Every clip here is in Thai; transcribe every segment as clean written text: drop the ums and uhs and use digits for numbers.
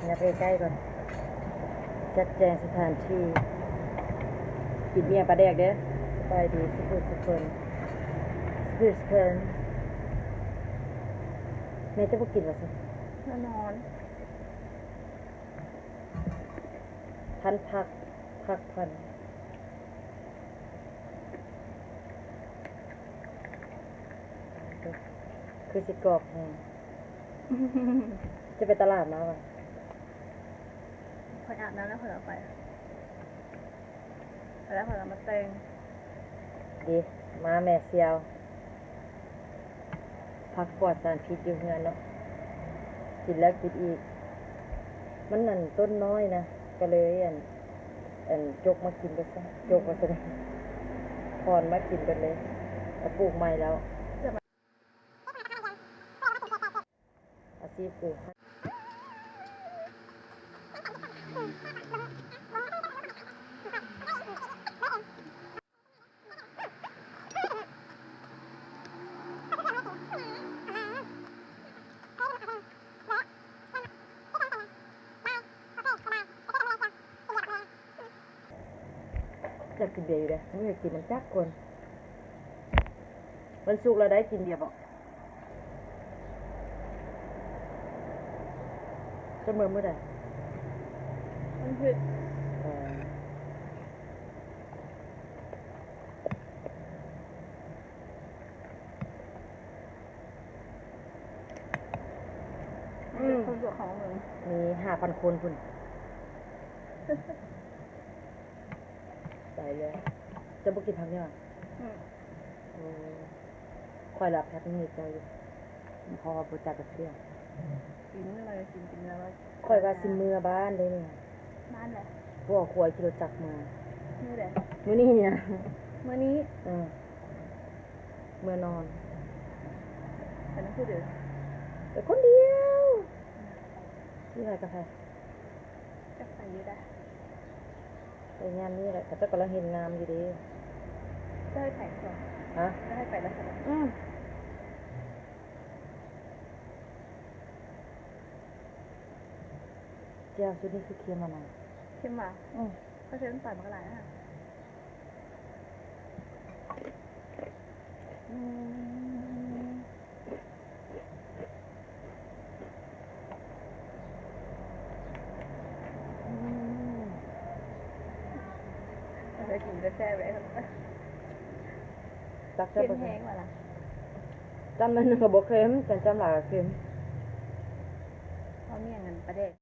อย่าไปใกล้ก่อนจัดแจงสถานที่กินเมียปลาแดกเด้อสบายดีสุขสุขคนแม่จะบ่กินว่าสิ แน่นอน พันพักพันคือสิกรอบแฮงจะไปตลาดมาป่ะ คอยอาบน้ำแล้วคอยเอาไปแล้วคอยเอามาแต่ง ดีมาแม่เซียวพักปลอดสารพิษอยู่เฮือนเนาะกินแล้วกินอีกมันนั่นต้นน้อยนะก็เลยจกมากินไปซะจกมาซะถอนมากินไปเลยแล้วปลูกใหม่แล้วอาชีพปลูกจะกินเบียร์อยู่เลยไม่อยากกินน้ำจักคนวันศุกร์เราได้กินเบียร์บอกจะเมื่อใด มันผิดคนสวยของมึงมี5,000 คนพุ่นตายเลยจะบุกินพักเนี่ยคอยหลับแพ็คนี่ใจพอประจักษ์กับเที่ยง กินอะไรกินอะไร คอยว่าสิเมื่อบ้านได้เนี่ย บ้านแหละ พวกควยขี่รถจักรมา นี่แหละ มื้อนี้เนี่ย เมื่อนี้ เมื่อนอน แต่นั่นคือเดือด แต่คนเดียวนี่อะไรกาแฟ จะใส่เยอะได้ ไปงานนี่แหละแต่เจ้ากำลังเห็นงามอยู่ดี จะให้ไข่ก่อน ฮะ จะให้ไข่แล้วใช่ไหม เจ้าชุดนี้คือเคียมมาไหน เข้มมาเขาใช้น้ำตาลมากระไรนะอะไรกินก็แช่ไว้ครับ จัก เค็ เจ้าม แห้งมาละ จำมันหนึ่งกับบเค็มกันจำหลายกับเค็ม เพราะเมี่ยงเงินประเด็ก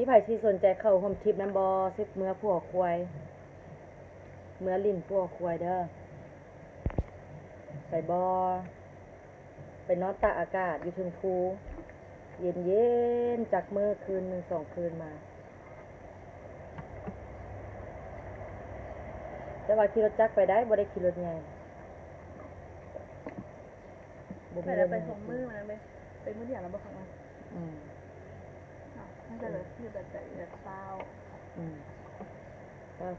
มีไผ่ที่สนใจเข้าโฮมทิปน้ำบอซิเมื่อผัวควายเมื่อลิ่นผัวควายเด้อไปบอไปนอนตากอากาศอยู่ถึงภูเย็นจากเมื่อคืน1 2 คืนมาแต่ว่าขี่รถจักรไปได้บ่ได้ขี่รถไง ไปแล้วไปชมมือมันไปมือเดียวแล้วบอกเขาว่าน่าจะเลยคือแบบเศร้า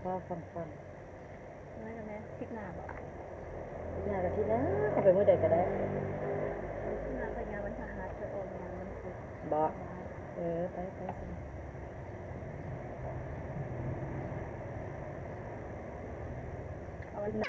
ก็ฟังไม่กันแม่ทิกหน้าบอก งานกับที่นะเอาไปมือใดก็ได้ ทิกหน้าไปงานวันพฤหัสไปโอนงานวันพุธ บอกไปสิ แ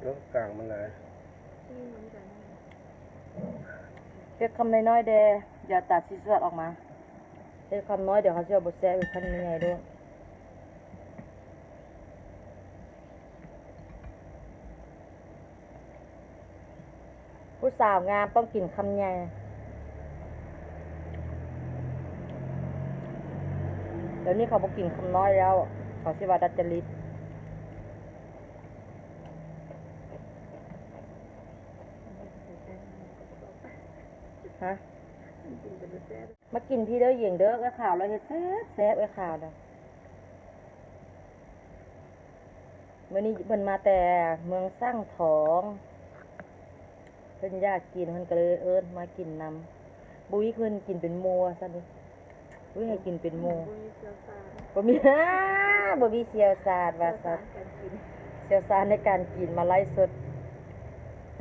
ล้วกลางมันเลย เรียกคำน้อยๆเดอย่าตัดชิ้นส่วนออกมาเรียกคำน้อยเดี๋ยวเขาจะเอาบทแซ่อีกคำยังไงด้วยผู้สาวงามต้องกินคำใหญ่เดี๋ยวนี้เขาบอกกินคำน้อยแล้วเขาชื่อว่าดัจจริตฮะมากินพี่เด้อเหยียงเด้อไอ้ข่าวเราเฮ็ดแซ่บแซ่บไอ้ข่าวเด้อเมื่อนี้เพิ่นมาแต่เมืองสร้างทองเพิ่นอยากกินเพิ่นก็เลยเอิ้นมากินนำบุ้ยเพิ่นกินเป็นโมซะดิบุ้ยให้กินเป็นโมบ่มี บ่มีเชี่ยวชาญว่าซั่นเชี่ยวชาญในการกินมาไล่สด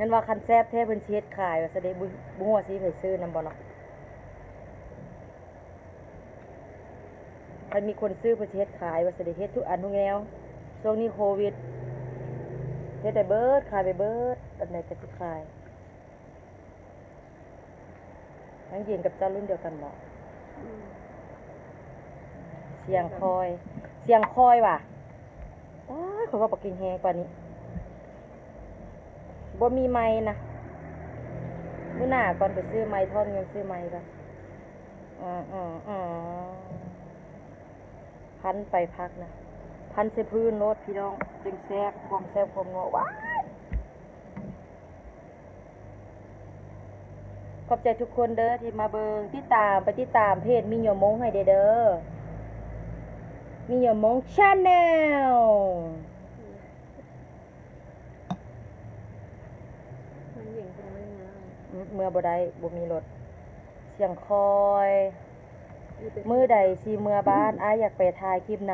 นั่นว่าคันแซ่บแท้เพิ่นสิเฮ็ดขายว่าซะเด้บ่ฮู้ว่าสิไปซื้อนำบ่เนาะคันมีคนซื้อเพิ่นสิเฮ็ดขายว่าซะเด้เฮ็ดทุกอันทุกแนวช่วงนี้โควิดเฮ็ดได้เบิดขายไปเบิดอันไหนก็สิขายทั้งยินกับเจ้ารุ่นเดียวกันบ่เสียงคอยว่ะอ้ายเขาว่าบ่กินแฮงกว่านี้บ่มีไม้นะมื้อหน้าก่อนไปซื้อไม้ทอนเงินซื้อไม้ก่อนพันไปพักนะพันใส่พื้นโนดพี่น้องจึงแซ่บความแซ่บความนัวว้าย ขอบใจทุกคนเด้อที่มาเบิงติดตามไปติดตามเพจมีหยมงให้เด้อมีหยมงชาแนล มันหญิงเป็นไม่งาม เมื่อบ่ได้บ่มีรถเสียงคอย อยู่เป็น มือใดสิเมื่อบ้านอ้ายอยากไปถ่ายคลิปน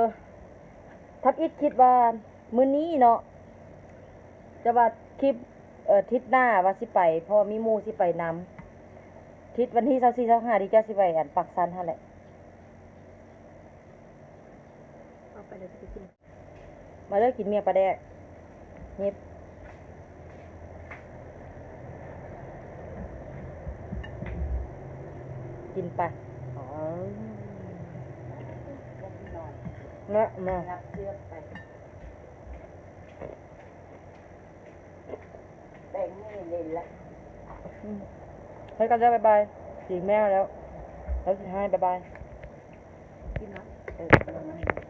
ำทับอิดคิดว่ามื้อนี้เนาะจะว่าคลิปทิศหน้าว่าสิไปเพราะว่ามีหมู่สิไปนำทิศวันที่24 25ที่จะสิไปอันปักซันหั่นแหละ เอาไปเดี๋ยวจะไปกิน มาเลิกกินเมียปลาแดกนิดกินไปอ๋อมานับเชือกไปแบ่งให้เล่นละให้กันจะบ๊ายบายสีแม่แล้ว แล้วสุดท้ายบ๊ายบาย กินเนาะ เออ